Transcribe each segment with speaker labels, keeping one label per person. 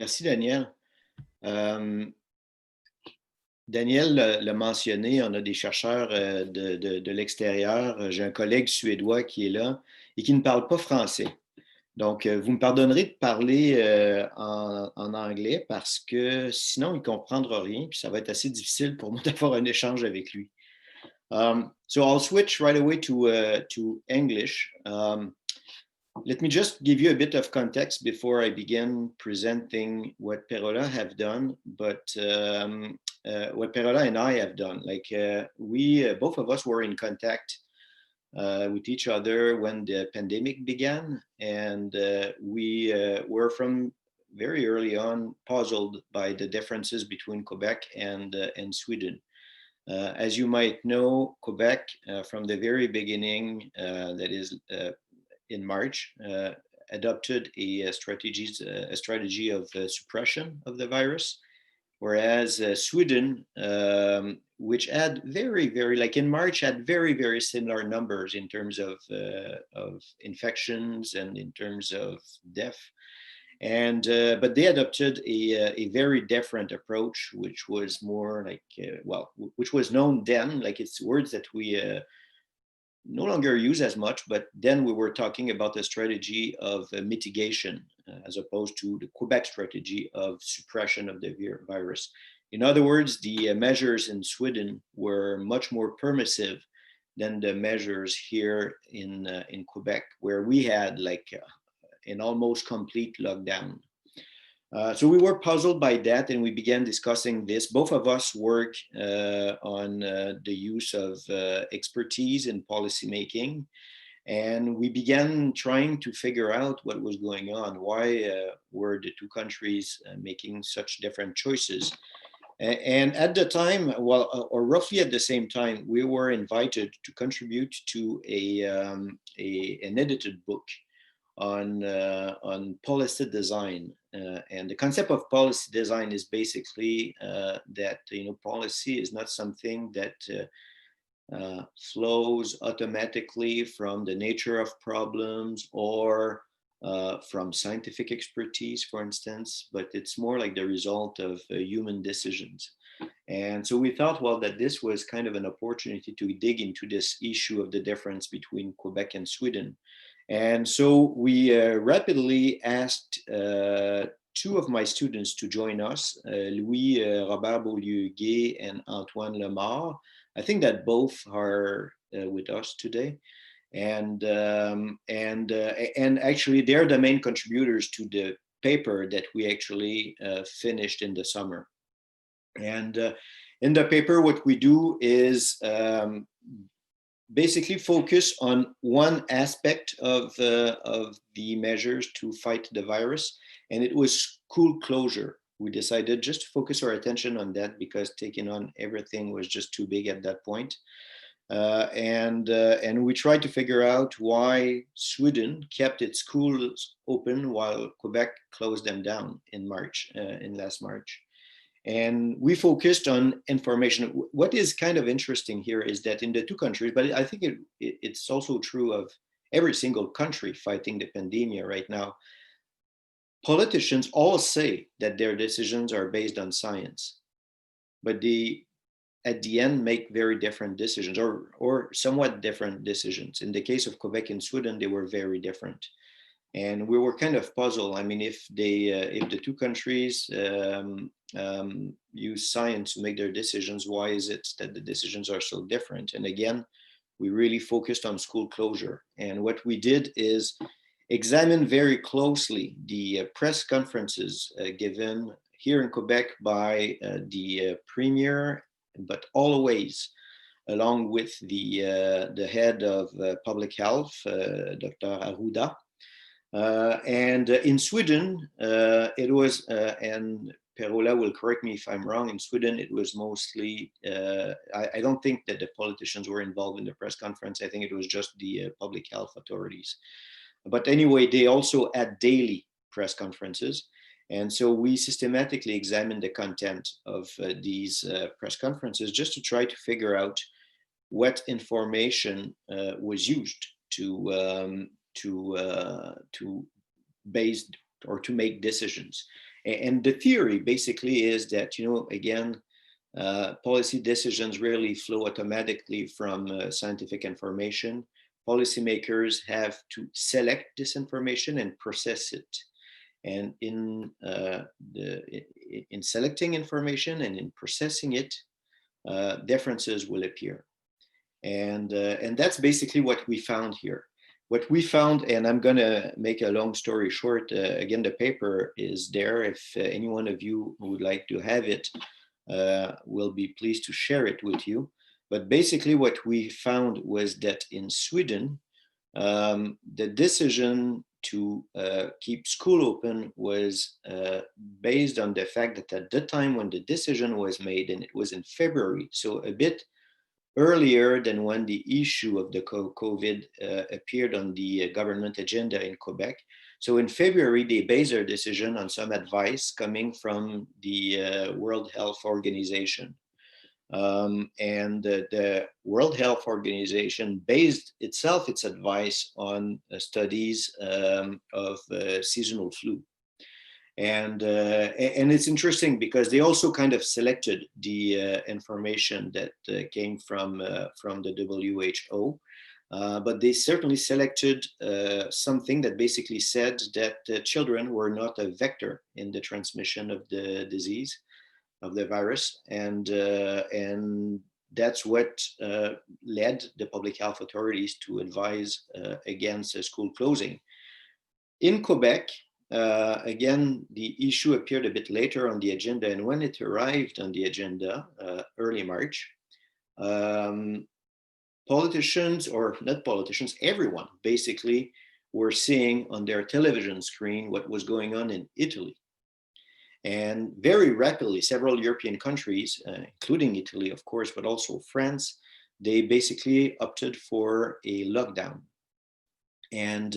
Speaker 1: Merci, Daniel. Daniel l'a mentionné, on a des chercheurs de l'extérieur. J'ai un collègue suédois qui est là et qui ne parle pas français. Donc, vous me pardonnerez de parler en anglais parce que sinon, il ne comprendra rien, puis ça va être assez difficile pour moi d'avoir un échange avec lui. So I'll switch right away to English. Let me just give you a bit of context before I begin presenting what PerOla have done, but what PerOla and I have done. Like we, both of us were in contact with each other when the pandemic began, and we were from very early on puzzled by the differences between Quebec and Sweden. As you might know, Quebec from the very beginning, that is in March, adopted a strategy of suppression of the virus, whereas Sweden, which had very, like in March, had very similar numbers in terms of infections and in terms of death. And but they adopted a very different approach, which was more like, which was known then, like it's words that we no longer use as much, but then we were talking about the strategy of mitigation as opposed to the Quebec strategy of suppression of the virus. In other words, the measures in Sweden were much more permissive than the measures here in Quebec, where we had like an almost complete lockdown. So we were puzzled by that, and we began discussing this. Both of us work on the use of expertise in policymaking, and we began trying to figure out what was going on. Why were the two countries making such different choices? And at the time, well, or roughly at the same time, we were invited to contribute to an edited book on policy design, and the concept of policy design is basically that policy is not something that flows automatically from the nature of problems or from scientific expertise, for instance, but it's more like the result of human decisions. And so we thought, well, that this was kind of an opportunity to dig into this issue of the difference between Quebec and Sweden. And so we rapidly asked two of my students to join us, Louis Robert Beaulieu-Gay and Antoine Lemar. I think that both are with us today. And actually they're the main contributors to the paper that we actually finished in the summer. And in the paper, what we do is basically focus on one aspect of the measures to fight the virus, and it was school closure. We decided just to focus our attention on that because taking on everything was just too big at that point. And we tried to figure out why Sweden kept its schools open while Quebec closed them down in March, in last March. And we focused on information. What is kind of interesting here is that in the two countries, but I think it's also true of every single country fighting the pandemic right now, politicians all say that their decisions are based on science, but they, at the end, make very different decisions or somewhat different decisions. In the case of Quebec and Sweden, they were very different. And we were kind of puzzled. I mean, if the two countries use science to make their decisions, why is it that the decisions are so different? And again, we really focused on school closure. And what we did is examine very closely the press conferences given here in Quebec by the premier, but always along with the head of public health, Dr. Arruda. And in Sweden, it was, and PerOla will correct me if I'm wrong, in Sweden it was mostly, I don't think that the politicians were involved in the press conference. I think it was just the public health authorities. But anyway, they also had daily press conferences. And so we systematically examined the content of these press conferences just to try to figure out what information was used to base or to make decisions. And the theory basically is that, again, policy decisions rarely flow automatically from scientific information. Policymakers have to select this information and process it. And in selecting information and in processing it, differences will appear. And that's basically what we found here. What we found, and I'm going to make a long story short, again, the paper is there. If any one of you would like to have it, we'll be pleased to share it with you. But basically what we found was that in Sweden, the decision to keep school open was based on the fact that at the time when the decision was made, and it was in February, so a bit earlier than when the issue of the COVID appeared on the government agenda in Quebec. So in February, they based their decision on some advice coming from the World Health Organization. And the World Health Organization based its advice on studies of seasonal flu. And it's interesting because they also kind of selected the information that came from the WHO, but they certainly selected something that basically said that children were not a vector in the transmission of the disease, of the virus, and that's what led the public health authorities to advise against school closing. In Quebec, again, the issue appeared a bit later on the agenda, and when it arrived on the agenda, early March, politicians, or not politicians, everyone basically were seeing on their television screen what was going on in Italy. And very rapidly, several European countries, including Italy, of course, but also France, they basically opted for a lockdown. And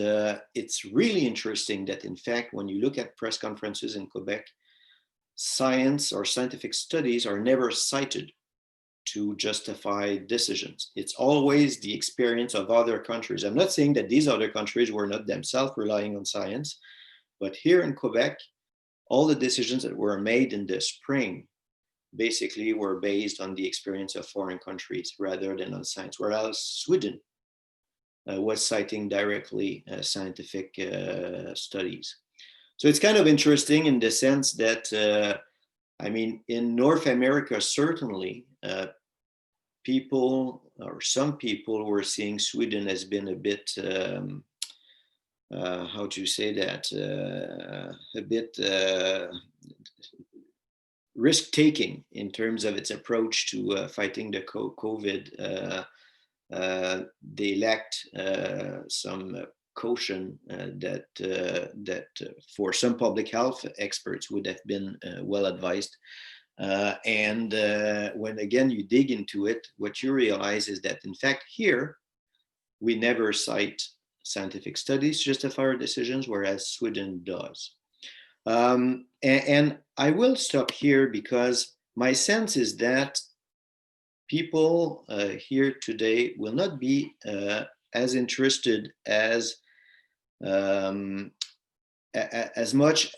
Speaker 1: it's really interesting that, in fact, when you look at press conferences in Quebec, science or scientific studies are never cited to justify decisions. It's always the experience of other countries. I'm not saying that these other countries were not themselves relying on science, but here in Quebec, all the decisions that were made in the spring basically were based on the experience of foreign countries rather than on science, whereas Sweden was citing directly scientific studies. So it's kind of interesting in the sense that, I mean, in North America, certainly, people, or some people, were seeing Sweden as being a bit, how do you say that, a bit risk-taking in terms of its approach to fighting the COVID. They lacked some caution that for some public health experts would have been well advised. And when again you dig into it, what you realize is that in fact here we never cite scientific studies to justify our decisions, whereas Sweden does. And I will stop here because my sense is that people here today will not be as interested as much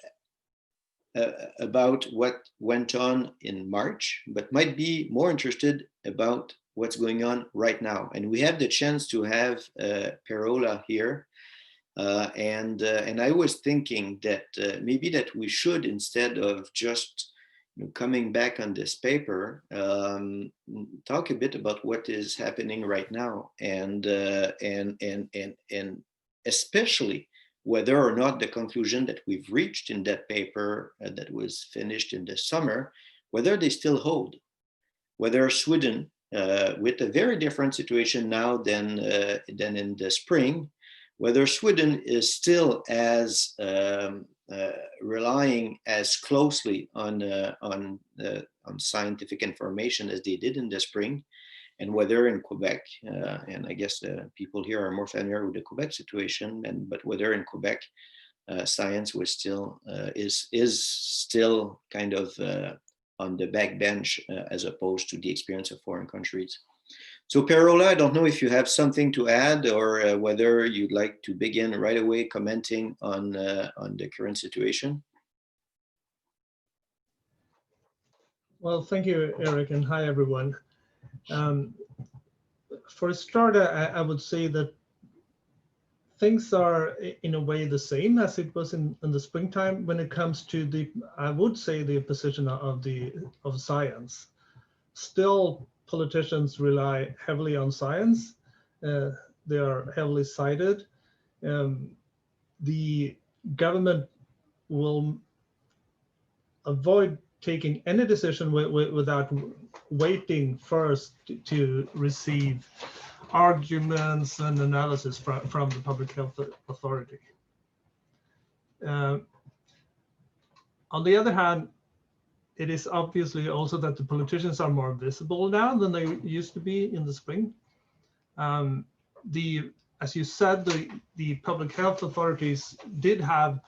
Speaker 1: about what went on in March, but might be more interested about what's going on right now. And we have the chance to have PerOla here. And I was thinking that maybe that we should, instead of just coming back on this paper, talk a bit about what is happening right now, and especially whether or not the conclusion that we've reached in that paper that was finished in the summer, whether they still hold, whether Sweden, with a very different situation now than in the spring, whether Sweden is still as relying as closely on scientific information as they did in the spring, and whether in Quebec, and I guess people here are more familiar with the Quebec situation, but whether in Quebec science was still is still kind of on the backbench as opposed to the experience of foreign countries. So PerOla, I don't know if you have something to add, or whether you'd like to begin right away commenting on the current situation.
Speaker 2: Well, thank you, Eric, and hi, everyone. Um, for a starter, I would say that things are in a way the same as it was in the springtime when it comes to the, I would say, the position of science. Still, politicians rely heavily on science. Uh, they are heavily cited. Um, the government will avoid taking any decision without waiting first to receive arguments and analysis from the public health authority. Uh, on the other hand, it is obviously also that the politicians are more visible now than they used to be in the spring. Um, as you said, the public health authorities did have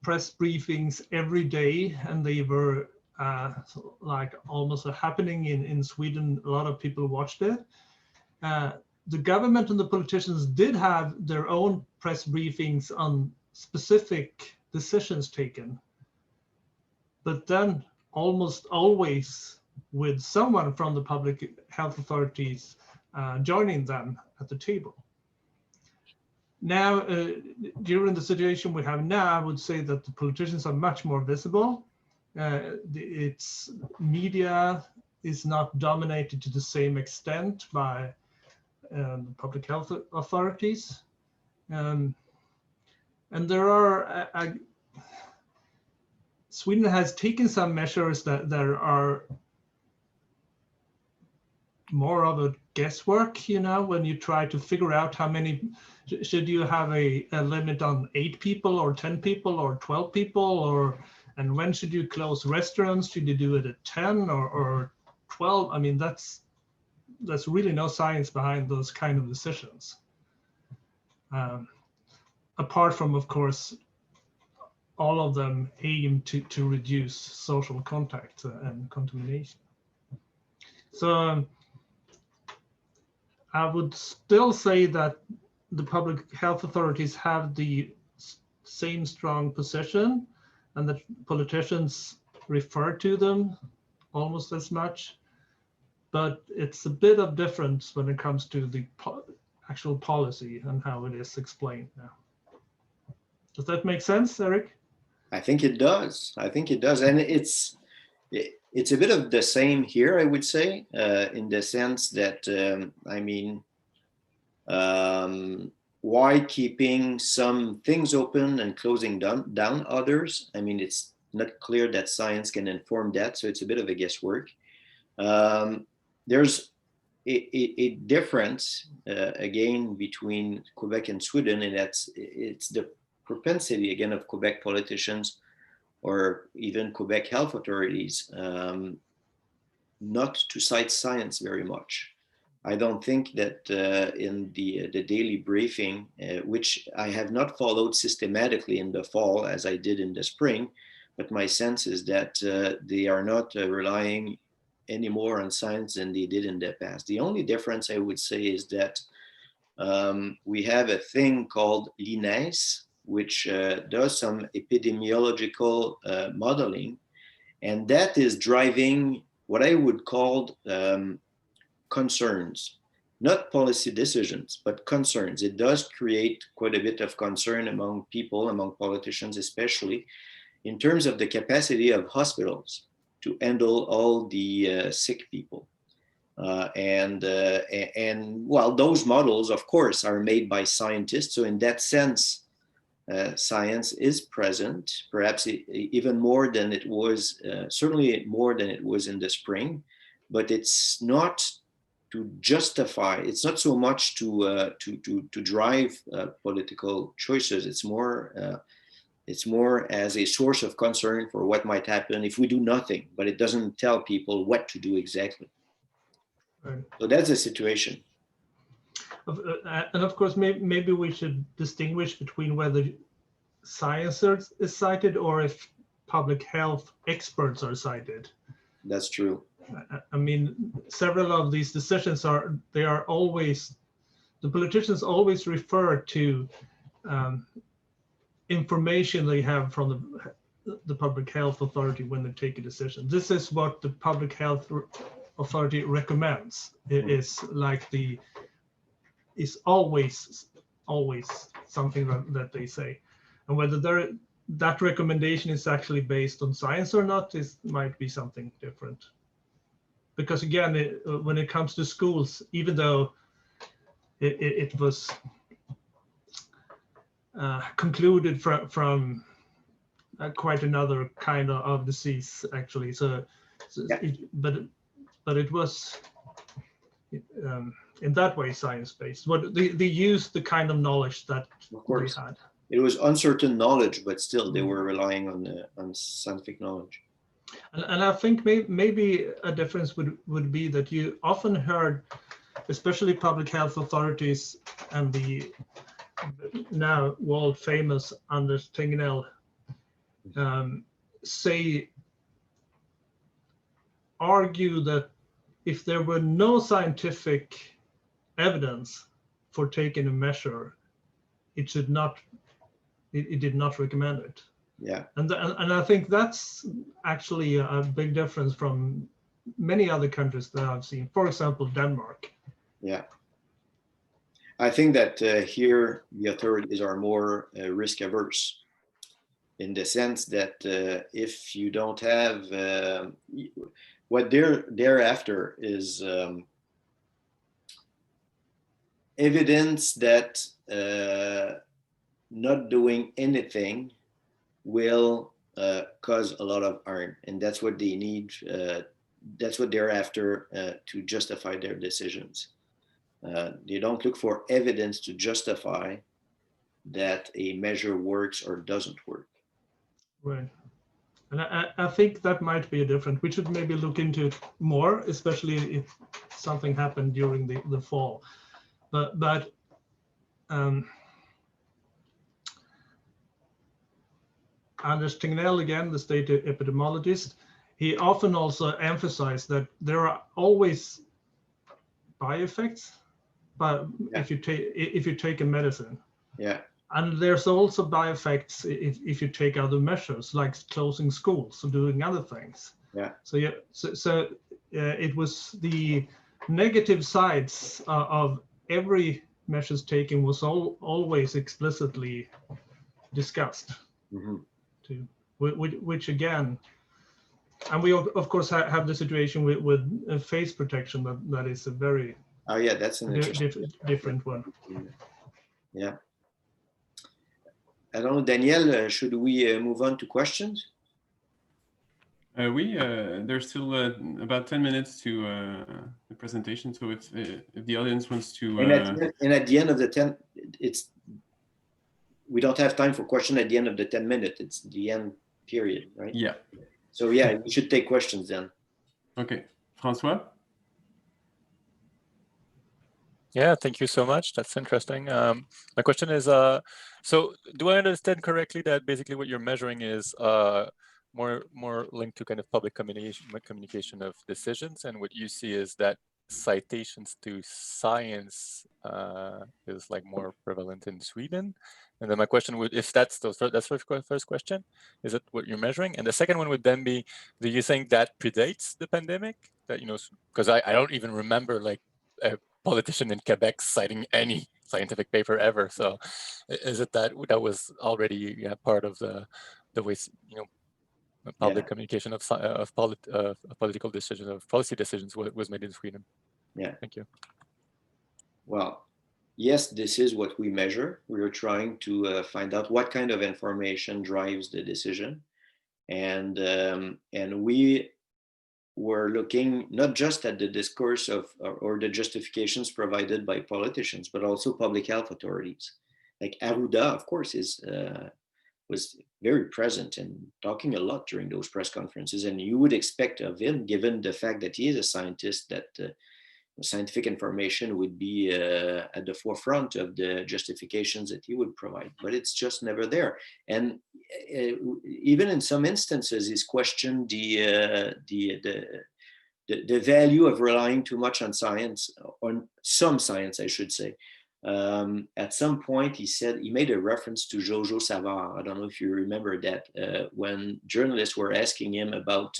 Speaker 2: press briefings every day, and they were like almost a happening in Sweden. A lot of people watched it. The government and the politicians did have their own press briefings on specific decisions taken, but then almost always with someone from the public health authorities joining them at the table. Now, during the situation we have now, I would say that the politicians are much more visible. Its media is not dominated to the same extent by public health authorities. And there are, Sweden has taken some measures that there are more of a guesswork, you know, when you try to figure out how many, should you have a limit on 8 people or 10 people or 12 people, or, and when should you close restaurants? Should you do it at 10 or 12? I mean, that's really no science behind those kind of decisions. Apart from, of course, all of them aim to reduce social contact and contamination. So I would still say that the public health authorities have the same strong position, and that politicians refer to them almost as much, but it's a bit of difference when it comes to the actual policy and how it is explained now. Does that make sense, Eric?
Speaker 1: I think it does. I think it does. And it's a bit of the same here, I would say, in the sense that, I mean, why keeping some things open and closing down others? I mean, it's not clear that science can inform that, so it's a bit of a guesswork. There's a difference, again, between Quebec and Sweden, and it's the propensity, again, of Quebec politicians or even Quebec health authorities not to cite science very much. I don't think that in the daily briefing, which I have not followed systematically in the fall as I did in the spring, but my sense is that they are not relying any more on science than they did in the past. The only difference I would say is that we have a thing called liée, which does some epidemiological modeling, and that is driving what I would call concerns, not policy decisions, but concerns. It does create quite a bit of concern among people, among politicians especially, in terms of the capacity of hospitals to handle all the sick people. And well, those models, of course, are made by scientists. So in that sense, science is present, perhaps even more than it was, certainly more than it was in the spring, but it's not to justify, it's not so much to drive political choices. It's more as a source of concern for what might happen if we do nothing, but it doesn't tell people what to do exactly. Right. So that's the situation.
Speaker 2: And of course, maybe we should distinguish between whether science is cited or if public health experts are cited.
Speaker 1: That's true.
Speaker 2: I mean, several of these decisions the politicians always refer to information they have from the public health authority when they take a decision. This is what the public health authority recommends. It is like is always something that they say, and whether that recommendation is actually based on science or not might be something different. Because again, when it comes to schools, even though it was concluded from quite another kind of disease, actually.
Speaker 1: Yeah.
Speaker 2: But it was in that way science-based. But they used the kind of knowledge that they had.
Speaker 1: It was uncertain knowledge, but still they were relying on scientific knowledge.
Speaker 2: And I think maybe a difference would be that you often heard, especially public health authorities and the now world famous Anders Tegnell, argue that if there were no scientific evidence for taking a measure, it did not recommend it.
Speaker 1: Yeah.
Speaker 2: And I think that's actually a big difference from many other countries that I've seen. For example, Denmark.
Speaker 1: Yeah. I think that here the authorities are more risk averse, in the sense that if you don't have what they're after is evidence that not doing anything will cause a lot of harm, and that's what they need. That's what they're after to justify their decisions. They don't look for evidence to justify that a measure works or doesn't work.
Speaker 2: Right. And I think that might be a difference. We should maybe look into it more, especially if something happened during the fall. But Anders Tegnell, again, the state epidemiologist, he often also emphasized that there are always by-effects, but
Speaker 1: Yeah.
Speaker 2: if you take a medicine.
Speaker 1: Yeah.
Speaker 2: And there's also by-effects if you take other measures, like closing schools or doing other things.
Speaker 1: Yeah.
Speaker 2: So yeah, so it was the negative sides of every measures taken was always explicitly discussed.
Speaker 1: Mm-hmm.
Speaker 2: Which again, and we of course have the situation with face protection that is a very
Speaker 1: that's an
Speaker 2: different one.
Speaker 1: Yeah. I don't know, Danielle, should we move on to questions?
Speaker 3: There's still about 10 minutes to the presentation. So if the audience wants to...
Speaker 1: And at the end of the 10, we don't have time for question at the end of the 10 minutes. It's the end period, right?
Speaker 3: Yeah.
Speaker 1: So yeah, we should take questions then.
Speaker 3: Okay. François?
Speaker 4: Yeah, thank you so much. That's interesting. My question is, so do I understand correctly that basically what you're measuring is more linked to kind of public communication of decisions, and what you see is that citations to science is like more prevalent in Sweden? And then my question would, if that's the first question, is it what you're measuring? And the second one would then be, do you think that predates the pandemic? That, you know, because I don't even remember like a politician in Quebec citing any scientific paper ever. So is it that was already part of the way, you know, public communication of political decisions, of policy decisions was made in Sweden?
Speaker 1: Yeah.
Speaker 4: Thank you.
Speaker 1: Well, yes, this is what we measure. We are trying to find out what kind of information drives the decision, and we were looking not just at the discourse of or the justifications provided by politicians, but also public health authorities. Like Arruda, of course, was very present and talking a lot during those press conferences, and you would expect of him, given the fact that he is a scientist, that scientific information would be at the forefront of the justifications that he would provide, but it's just never there. And even in some instances, he's questioned the value of relying too much on science, on some science, I should say, at some point he made a reference to Jojo Savard. I don't know if you remember that, when journalists were asking him about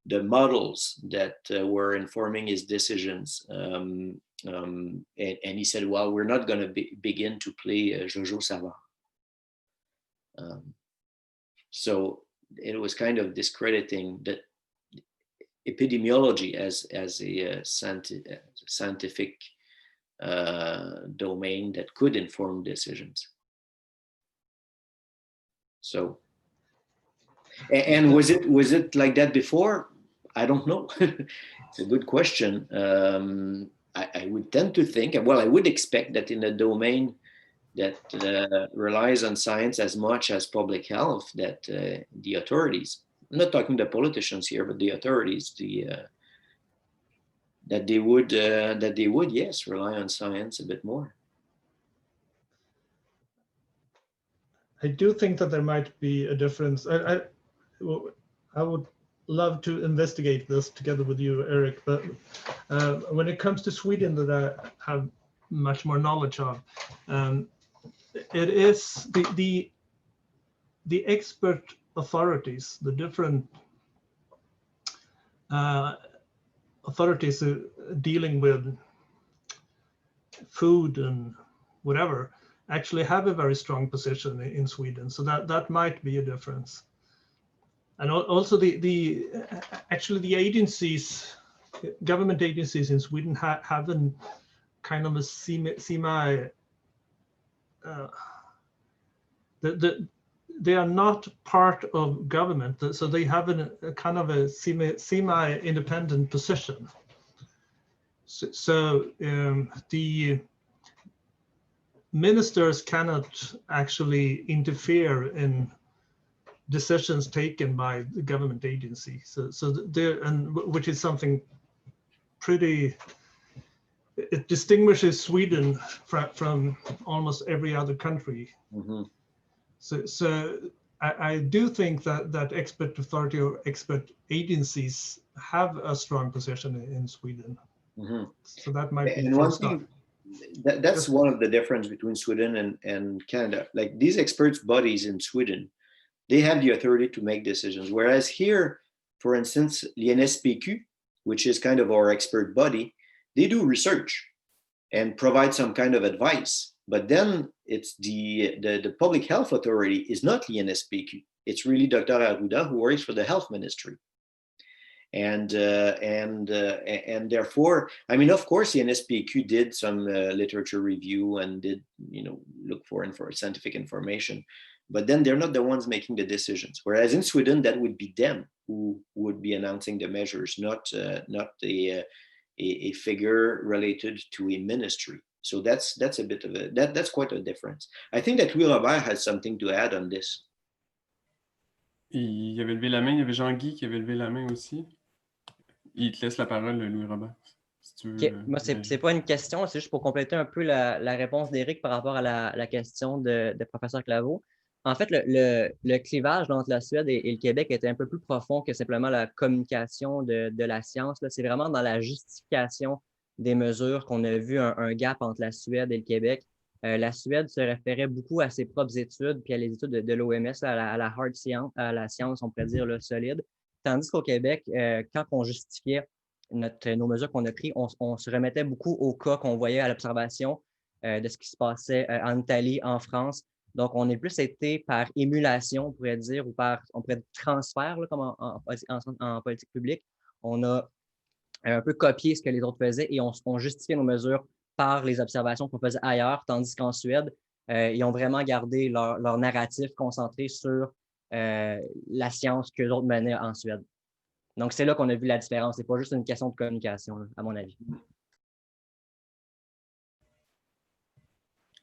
Speaker 1: the models that were informing his decisions. And he said, well, we're not going to begin to play Jojo Savard. So it was kind of discrediting that epidemiology as a scientific domain that could inform decisions. So, and was it like that before? I don't know. It's a good question. I would tend to think, well, I would expect that in a domain that relies on science as much as public health, that the authorities, I'm not talking the politicians here, but the authorities, that they would, yes, rely on science a bit more.
Speaker 2: I do think that there might be a difference. I would love to investigate this together with you, Eric, but when it comes to Sweden, that I have much more knowledge of, it is the expert authorities, the different authorities dealing with food and whatever, actually have a very strong position in Sweden. So that might be a difference. And also actually the agencies, government agencies in Sweden have a kind of a they are not part of government, so they have a kind of a semi-independent position. So the ministers cannot actually interfere in decisions taken by the government agency. So there, and which is something pretty. It distinguishes Sweden from almost every other country. Mm-hmm. So I do think that expert authority or expert agencies have a strong position in Sweden. Mm-hmm. So that might be.
Speaker 1: And one thing, that's one of the difference between Sweden and Canada. Like these experts bodies in Sweden, they have the authority to make decisions. Whereas here, for instance, l'INSPQ, which is kind of our expert body, they do research and provide some kind of advice. But then it's the public health authority is not the l'INSPQ. It's really Dr. Arruda, who works for the health ministry. And therefore, I mean, of course, the NSPQ did some literature review and did, look for scientific information, but then they're not the ones making the decisions. Whereas in Sweden, that would be them who would be announcing the measures, not a figure related to a ministry. So that's a bit of that's quite a difference. I think that Louis Robert has something to add on this.
Speaker 3: Il avait levé la main, il y avait Jean-Guy qui avait levé la main aussi. Il te laisse la parole, Louis Robert. Si tu veux,
Speaker 5: moi, c'est pas une question, c'est juste pour compléter un peu la réponse d'Éric par rapport à la question de professeur Claveau. En fait, le clivage entre la Suède et le Québec était un peu plus profond que simplement la communication de la science. C'est vraiment dans la justification des mesures qu'on a vu un gap entre la Suède et le Québec. La Suède se référait beaucoup à ses propres études puis à les études de l'OMS, à la hard science, à la science, on pourrait dire, solide. Tandis qu'au Québec, quand on justifiait nos mesures qu'on a prises, on se remettait beaucoup au cas qu'on voyait à l'observation de ce qui se passait en Italie, en France. Donc, on est plus été par émulation, on pourrait dire, ou par transfert, là, comme en politique publique. On a un peu copié ce que les autres faisaient et on justifiait nos mesures par les observations qu'on faisait ailleurs, tandis qu'en Suède, ils ont vraiment gardé leur narratif concentré sur la science qu'eux autres menaient en Suède. Donc, c'est là qu'on a vu la différence. Ce n'est pas juste une question de communication, là, à mon avis.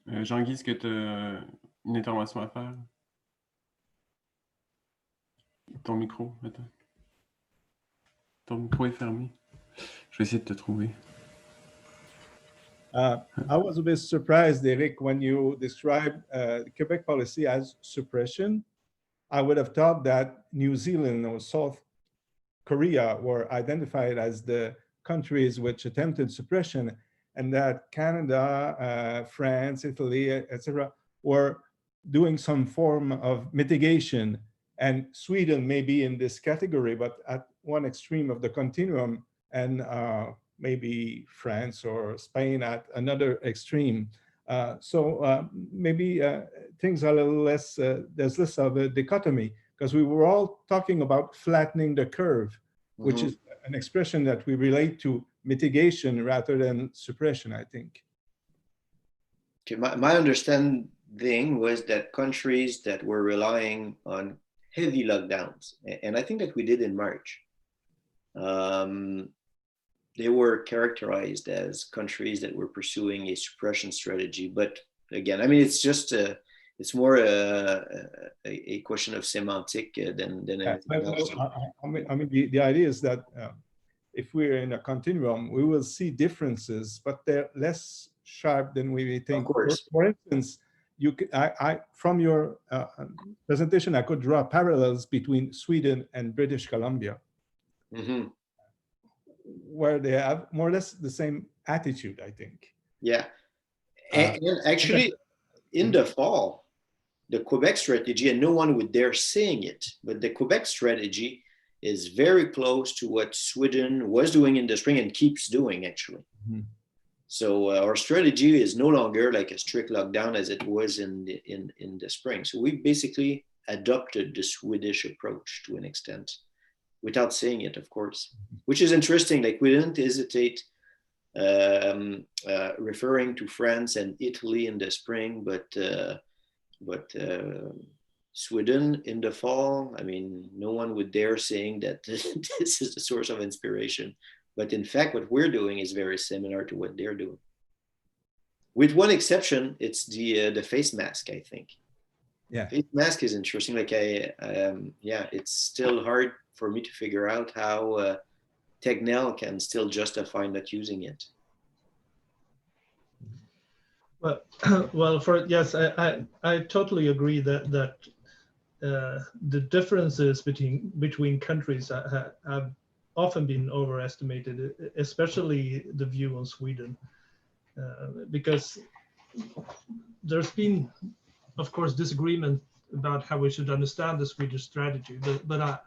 Speaker 3: Jean-Guy, est-ce que tu as une intervention à faire? Ton micro, attends. Ton micro est fermé. Je vais essayer de te trouver.
Speaker 6: I was a bit surprised, Éric, when you described the Quebec policy as suppression. I would have thought that New Zealand or South Korea were identified as the countries which attempted suppression, and that Canada, France, Italy, etc., were doing some form of mitigation, and Sweden may be in this category, but at one extreme of the continuum, and maybe France or Spain at another extreme. So maybe things are a little less, there's less of a dichotomy, because we were all talking about flattening the curve, which is an expression that we relate to mitigation rather than suppression, I think.
Speaker 1: Okay, my understanding was that countries that were relying on heavy lockdowns, and I think that we did in March, they were characterized as countries that were pursuing a suppression strategy. But again, I mean, it's just it's more a question of semantic than anything else.
Speaker 6: I mean, the idea is that if we're in a continuum, we will see differences, but they're less sharp than we think.
Speaker 1: Of course.
Speaker 6: For instance, you could, from your presentation, I could draw parallels between Sweden and British Columbia, where they have more or less the same attitude, I think.
Speaker 1: Yeah, and actually, in the fall, the Quebec strategy, and no one would dare saying it, but the Quebec strategy is very close to what Sweden was doing in the spring and keeps doing, actually. So our strategy is no longer like a strict lockdown as it was in the spring. So we basically adopted the Swedish approach to an extent, without saying it, of course, which is interesting. Like, we didn't hesitate referring to France and Italy in the spring, but Sweden in the fall, I mean, no one would dare saying that this is the source of inspiration. But in fact, what we're doing is very similar to what they're doing. With one exception, it's the face mask, I think.
Speaker 6: Yeah.
Speaker 1: Face mask is interesting. Like, yeah, it's still hard for me to figure out how Technel can still justify not using it.
Speaker 2: Well, yes, I totally agree that the differences between countries have often been overestimated, especially the view on Sweden, because there's been, of course, disagreement about how we should understand the Swedish strategy, but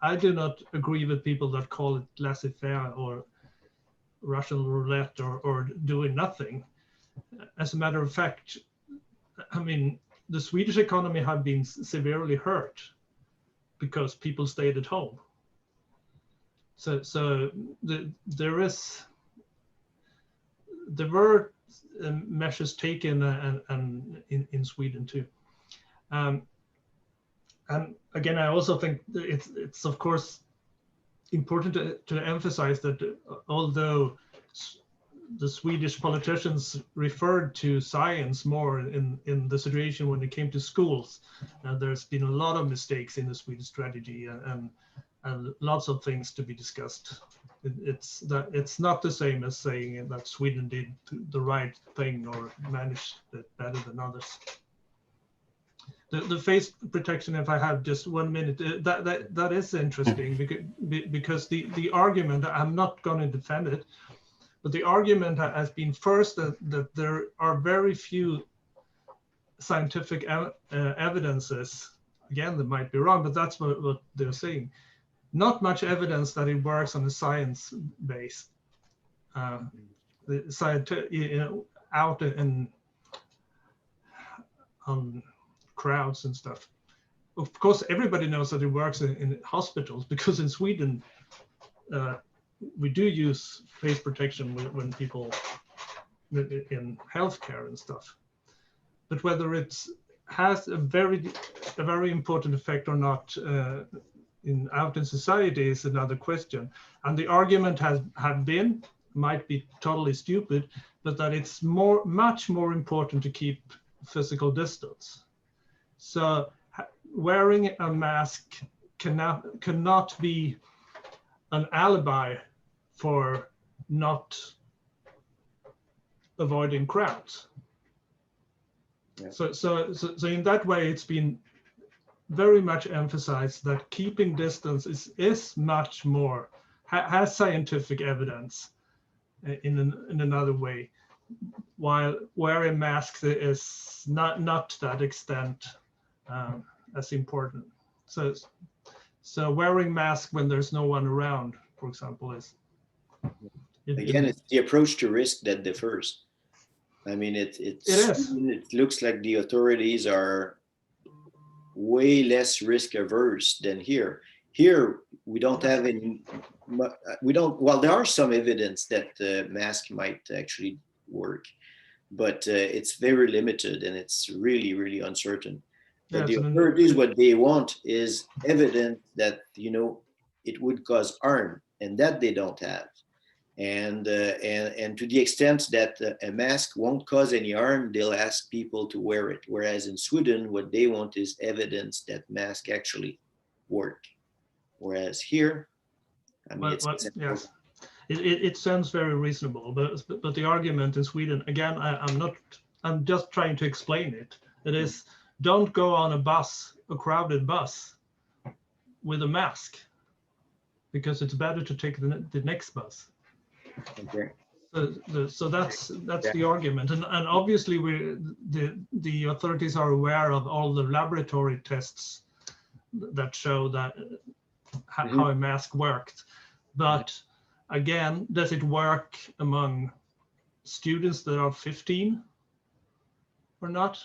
Speaker 2: I do not agree with people that call it laissez-faire or Russian roulette or doing nothing. As a matter of fact, I mean, the Swedish economy had been severely hurt because people stayed at home. So there were measures taken and in Sweden too. And again, I also think it's of course important to emphasize that although the Swedish politicians referred to science more in the situation when it came to schools, there's been a lot of mistakes in the Swedish strategy and lots of things to be discussed. It's not the same as saying that Sweden did the right thing or managed it better than others. The face protection, if I have just 1 minute, that is interesting because the argument, I'm not going to defend it, but the argument has been first that there are very few scientific evidences. Again, that might be wrong, but that's what they're saying. Not much evidence that it works on a science base. The scientific, out in on crowds and stuff. Of course, everybody knows that it works in hospitals because in Sweden, we do use face protection when people in healthcare and stuff. But whether it has a very important effect or not out in society is another question. And the argument might be totally stupid, but that it's much more important to keep physical distance. So wearing a mask cannot be an alibi for not avoiding crowds. Yeah. So in that way, it's been very much emphasized that keeping distance is much more, has scientific evidence in another way, while wearing masks is not to that extent as important. So wearing mask when there's no one around, for example, is
Speaker 1: again, it's the approach to risk that differs. I mean, it looks like the authorities are way less risk averse than here. Here, we don't have any, well, there are some evidence that the mask might actually work, but it's very limited and it's really, really uncertain. But the authorities, what they want is evidence that, you know, it would cause harm, and that they don't have. And to the extent that a mask won't cause any harm, they'll ask people to wear it. Whereas in Sweden, what they want is evidence that masks actually work. Whereas here, I mean,
Speaker 2: yes, it sounds very reasonable, but the argument in Sweden, again, I'm just trying to explain it. It is, don't go on a crowded bus with a mask, because it's better to take the next bus.
Speaker 1: Okay.
Speaker 2: So that's the argument, and obviously the authorities are aware of all the laboratory tests that show that how a mask worked, but again, does it work among students that are 15 or not?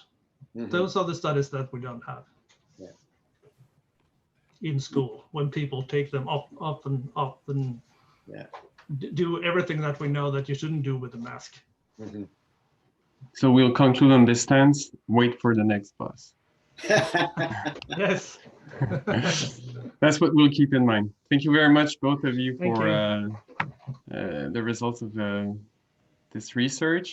Speaker 2: Those are the studies that we don't have in school, when people take them up and do everything that we know that you shouldn't do with a mask.
Speaker 3: So we'll conclude on this stance, wait for the next bus.
Speaker 2: Yes.
Speaker 3: That's what we'll keep in mind. Thank you very much, both of you, for the results of this research.